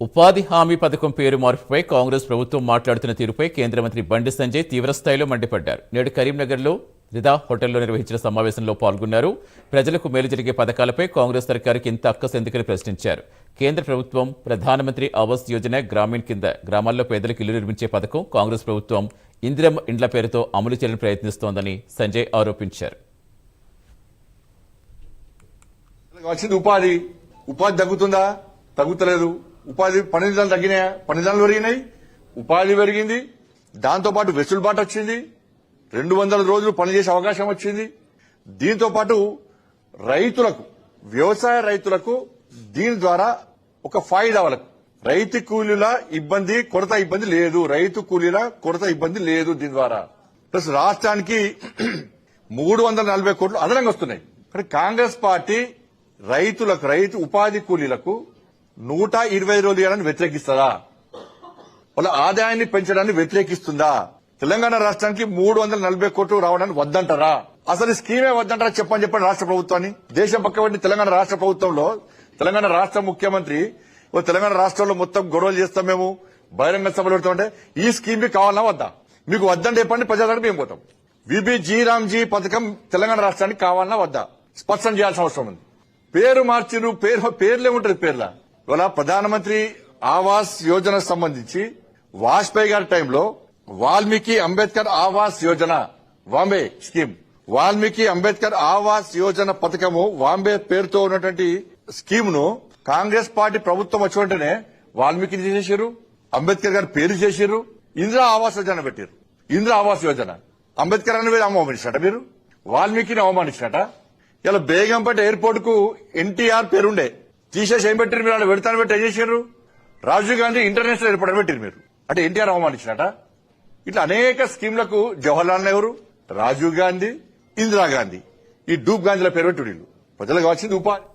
ఉపాధి హామీ పథకం పేరు మార్పుపై కాంగ్రెస్ ప్రభుత్వం మాట్లాడుతున్న తీరుపై కేంద్ర మంత్రి బండి సంజయ్ తీవ్రస్థాయిలో మండిపడ్డారు. నేడు కరీంనగర్లో రిదా హోటల్లో నిర్వహించిన సమావేశంలో పాల్గొన్నారు. ప్రజలకు మేలు జరిగే పథకాలపై కాంగ్రెస్ సర్కారుకి ఇంత అక్కసు ఎందుకని ప్రశ్నించారు. కేంద్ర ప్రభుత్వం ప్రధానమంత్రి ఆవాస్ యోజన గ్రామీణ్ కింద గ్రామాల్లో పేదలకు ఇల్లు నిర్మించే పథకం కాంగ్రెస్ ప్రభుత్వం ఇందిరమ్మ ఇండ్ల పేరుతో అమలు చేయాలని ప్రయత్నిస్తోందని సంజయ్ ఆరోపించారు. ఉపాధి తగ్గుతుందా? తగ్గుతలేదు. ఉపాధి 12 దినాలు తగ్గినాయా? 12 దినాలు పెరిగినాయి. ఉపాధి పెరిగింది. దాంతోపాటు వెసులుబాటు వచ్చింది. 200 రోజులు పనిచేసే అవకాశం వచ్చింది. దీంతో పాటు రైతులకు, వ్యవసాయ రైతులకు దీని ద్వారా ఒక ఫాయిదా, వాళ్ళకు రైతు కూలీల ఇబ్బంది, కొరత ఇబ్బంది లేదు. రైతు కూలీల కొరత ఇబ్బంది లేదు దీని ద్వారా. ప్లస్ రాష్ట్రానికి 340 కోట్లు అదనంగా వస్తున్నాయి. కానీ కాంగ్రెస్ పార్టీ రైతు ఉపాధి కూలీలకు 120 రోజులు ఇవ్వాలని వ్యతిరేకిస్తుందా? వాళ్ళ ఆదాయాన్ని పెంచడాన్ని వ్యతిరేకిస్తుందా? తెలంగాణ రాష్ట్రానికి 340 కోట్లు రావడానికి వద్దంటారా? అసలు స్కీమే వద్దంటారా? చెప్పండి రాష్ట్ర ప్రభుత్వాన్ని. దేశం పక్కబట్టి తెలంగాణ రాష్ట్ర ప్రభుత్వంలో తెలంగాణ రాష్ట్ర ముఖ్యమంత్రి తెలంగాణ రాష్ట్రంలో మొత్తం గొడవలు చేస్తాం, మేము బహిరంగ సభలు పెడతామంటే ఈ స్కీమ్ కావాలన్నా వద్దా? మీకు వద్దంటే చెప్పండి, ప్రజలకు మేము పోతాం. విబిజీ రామ్జీ పథకం తెలంగాణ రాష్ట్రానికి కావాలన్నా వద్దా? స్పష్టం చేయాల్సిన అవసరం ఉంది. పేరు మార్చిరు, పేర్లే ఉంటుంది. పేర్ల ఇవాళ ప్రధానమంత్రి ఆవాస్ యోజన సంబంధించి వాజ్పేయి గారి టైంలో వాల్మీకి అంబేద్కర్ ఆవాస్ యోజన, వాంబే స్కీమ్, వాల్మీకి అంబేద్కర్ ఆవాస్ యోజన పథకము, వాంబే పేరుతో ఉన్నటువంటి స్కీమ్ ను కాంగ్రెస్ పార్టీ ప్రభుత్వం వచ్చి వెంటనే వాల్మీకి చేసేసారు, అంబేద్కర్ గారి పేరు చేశారు, ఇందిరా ఆవాస్ యోజన పెట్టారు. ఇందిరా ఆవాస్ యోజన అంబేద్కర్ అని అవమానించినట, మీరు వాల్మీకిని అవమానించినట. ఇలా బేగంపేట ఎయిర్పోర్ట్ కు ఎన్టీఆర్ పేరుండే తీసేసి ఏం పెట్టారు మీరు? వాళ్ళు పెడతాను పెట్టి ఏం చేశారు? రాజీవ్ గాంధీ ఇంటర్నేషనల్ ఎయిర్పోర్ట్ అని పెట్టారు మీరు. అంటే ఎన్టీఆర్ అవమానించినట. ఇట్లా అనేక స్కీమ్లకు జవహర్లాల్ నెహ్రూ, రాజీవ్ గాంధీ, ఇందిరాగాంధీ, ఈ డూబ్ గాంధీల పేరు పెట్టి ప్రజలకు వచ్చింది ఉపాధి.